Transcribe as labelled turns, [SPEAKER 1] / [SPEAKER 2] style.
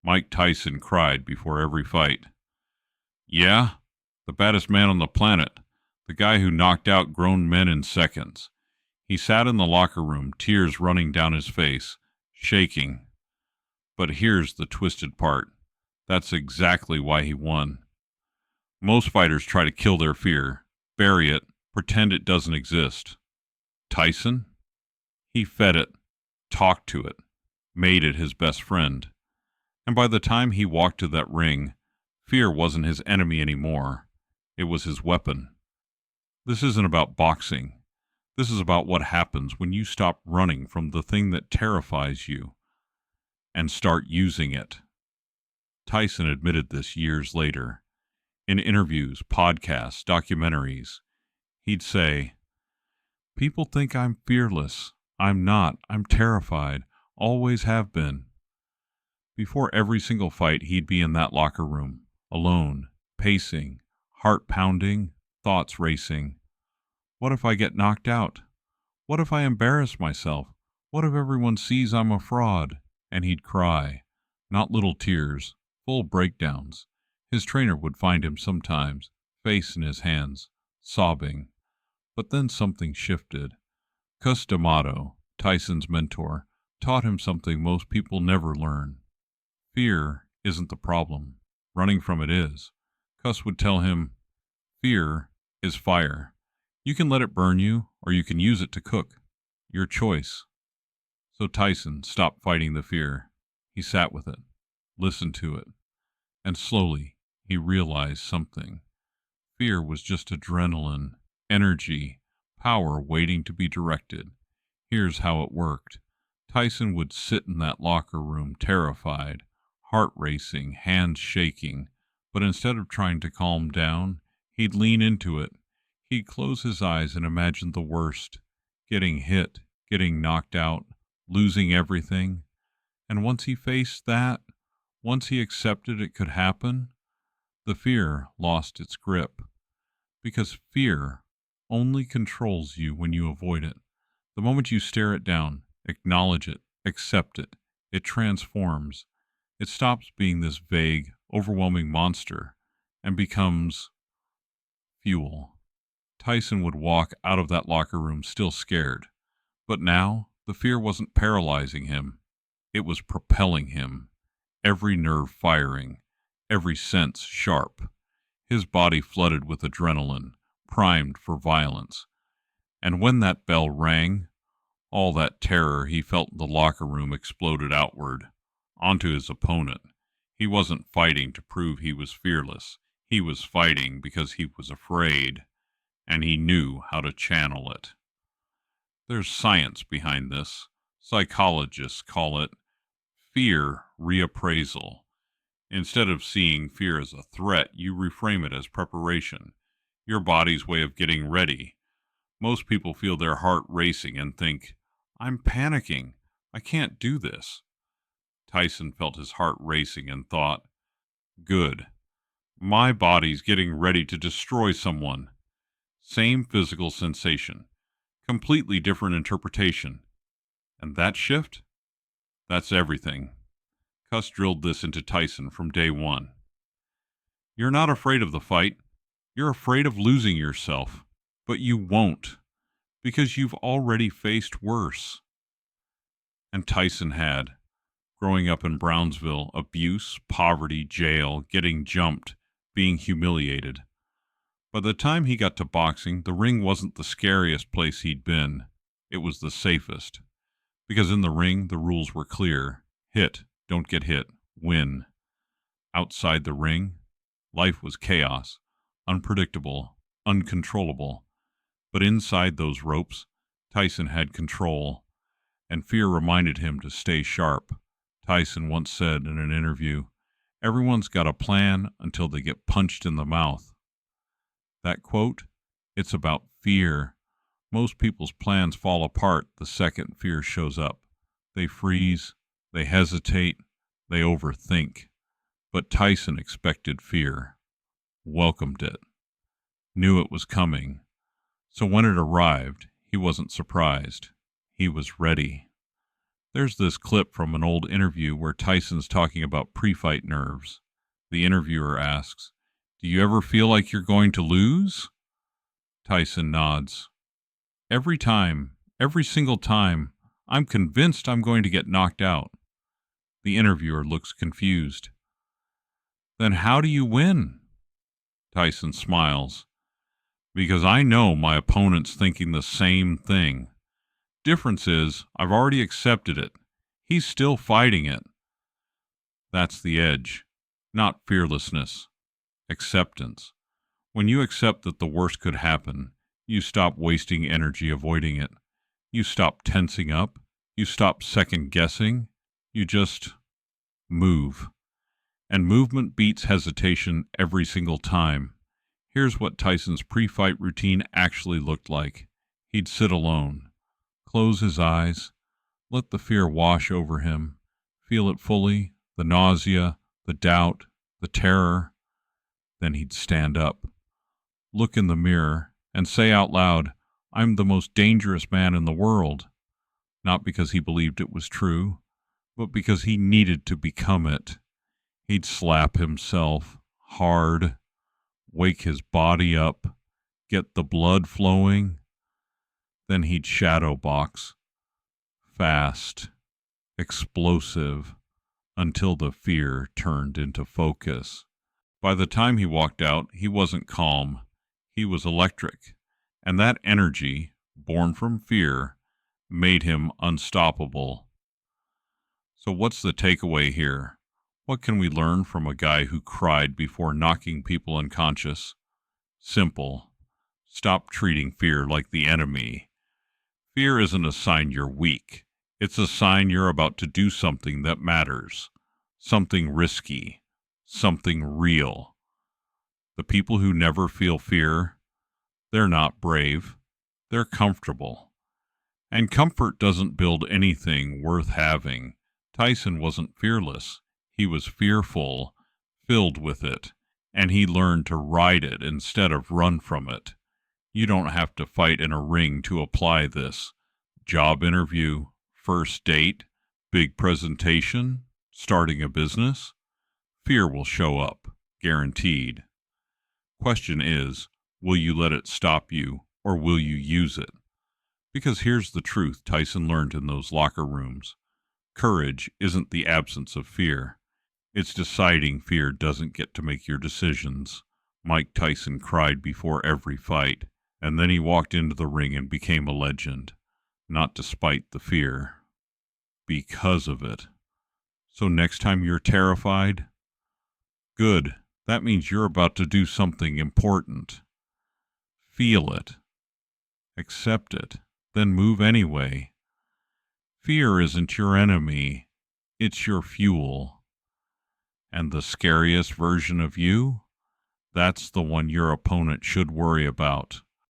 [SPEAKER 1] Mike Tyson cried before every fight. Yeah, the baddest man on the planet, the guy who knocked out grown men in seconds. He sat in the locker room, tears running down his face, shaking. But here's the twisted part. That's exactly why he won. Most fighters try to kill their fear, bury it, pretend it doesn't exist. Tyson? He fed it, talked to it, made it his best friend. And by the time he walked to that ring, fear wasn't his enemy anymore. It was his weapon. This isn't about boxing. This is about what happens when you stop running from the thing that terrifies you and start using it. Tyson admitted this years later. In interviews, podcasts, documentaries, he'd say, "People think I'm fearless. I'm not. I'm terrified. Always have been." Before every single fight, he'd be in that locker room, alone, pacing, heart pounding, thoughts racing. What if I get knocked out? What if I embarrass myself? What if everyone sees I'm a fraud? And he'd cry, not little tears, full breakdowns. His trainer would find him sometimes, face in his hands, sobbing. But then something shifted. Cus D'Amato, Tyson's mentor, taught him something most people never learn. Fear isn't the problem. Running from it is. Cus would tell him, fear is fire. You can let it burn you, or you can use it to cook. Your choice. So Tyson stopped fighting the fear. He sat with it, listened to it, and slowly he realized something. Fear was just adrenaline, energy, power waiting to be directed. Here's how it worked. Tyson would sit in that locker room terrified, heart racing, hands shaking, but instead of trying to calm down, he'd lean into it. He'd close his eyes and imagine the worst, getting hit, getting knocked out, losing everything. And once he faced that, once he accepted it could happen, the fear lost its grip. Because fear only controls you when you avoid it. The moment you stare it down, acknowledge it, accept it, it transforms. It stops being this vague, overwhelming monster and becomes fuel. Tyson would walk out of that locker room still scared. But now, the fear wasn't paralyzing him. It was propelling him. Every nerve firing, every sense sharp. His body flooded with adrenaline, primed for violence. And when that bell rang, all that terror he felt in the locker room exploded outward, onto his opponent. He wasn't fighting to prove he was fearless. He was fighting because he was afraid, and he knew how to channel it. There's science behind this. Psychologists call it fear reappraisal. Instead of seeing fear as a threat, you reframe it as preparation, your body's way of getting ready. Most people feel their heart racing and think, I'm panicking. I can't do this. Tyson felt his heart racing and thought, good. My body's getting ready to destroy someone. Same physical sensation. Completely different interpretation. And that shift? That's everything. Cus drilled this into Tyson from day one. You're not afraid of the fight. You're afraid of losing yourself. But you won't, because you've already faced worse. And Tyson had. Growing up in Brownsville, abuse, poverty, jail, getting jumped, being humiliated. By the time he got to boxing, the ring wasn't the scariest place he'd been. It was the safest. Because in the ring, the rules were clear. Hit, don't get hit, win. Outside the ring, life was chaos, unpredictable, uncontrollable. But inside those ropes, Tyson had control, and fear reminded him to stay sharp. Tyson once said in an interview, everyone's got a plan until they get punched in the mouth. That quote, it's about fear. Most people's plans fall apart the second fear shows up. They freeze, they hesitate, they overthink. But Tyson expected fear, welcomed it, knew it was coming. So when it arrived, he wasn't surprised. He was ready. There's this clip from an old interview where Tyson's talking about pre-fight nerves. The interviewer asks, "Do you ever feel like you're going to lose?" Tyson nods. "Every time, every single time, I'm convinced I'm going to get knocked out." The interviewer looks confused. "Then how do you win?" Tyson smiles. "Because I know my opponent's thinking the same thing. Difference is, I've already accepted it. He's still fighting it." That's the edge. Not fearlessness. Acceptance. When you accept that the worst could happen, you stop wasting energy avoiding it. You stop tensing up. You stop second-guessing. You just move. And movement beats hesitation every single time. Here's what Tyson's pre-fight routine actually looked like. He'd sit alone, close his eyes, let the fear wash over him, feel it fully, the nausea, the doubt, the terror. Then he'd stand up, look in the mirror, and say out loud, "I'm the most dangerous man in the world." Not because he believed it was true, but because he needed to become it. He'd slap himself hard, wake his body up, get the blood flowing. Then he'd shadow box, fast, explosive, until the fear turned into focus. By the time he walked out, he wasn't calm. He was electric. And that energy, born from fear, made him unstoppable. So what's the takeaway here? What can we learn from a guy who cried before knocking people unconscious? Simple. Stop treating fear like the enemy. Fear isn't a sign you're weak. It's a sign you're about to do something that matters. Something risky. Something real. The people who never feel fear, they're not brave. They're comfortable. And comfort doesn't build anything worth having. Tyson wasn't fearless. He was fearful, filled with it, and he learned to ride it instead of run from it. You don't have to fight in a ring to apply this. Job interview, first date, big presentation, starting a business. Fear will show up, guaranteed. Question is, will you let it stop you, or will you use it? Because here's the truth Tyson learned in those locker rooms. Courage isn't the absence of fear. It's deciding fear doesn't get to make your decisions. Mike Tyson cried before every fight, and then he walked into the ring and became a legend. Not despite the fear. Because of it. So next time you're terrified, good. That means you're about to do something important. Feel it. Accept it. Then move anyway. Fear isn't your enemy. It's your fuel. And the scariest version of you? That's the one your opponent should worry about.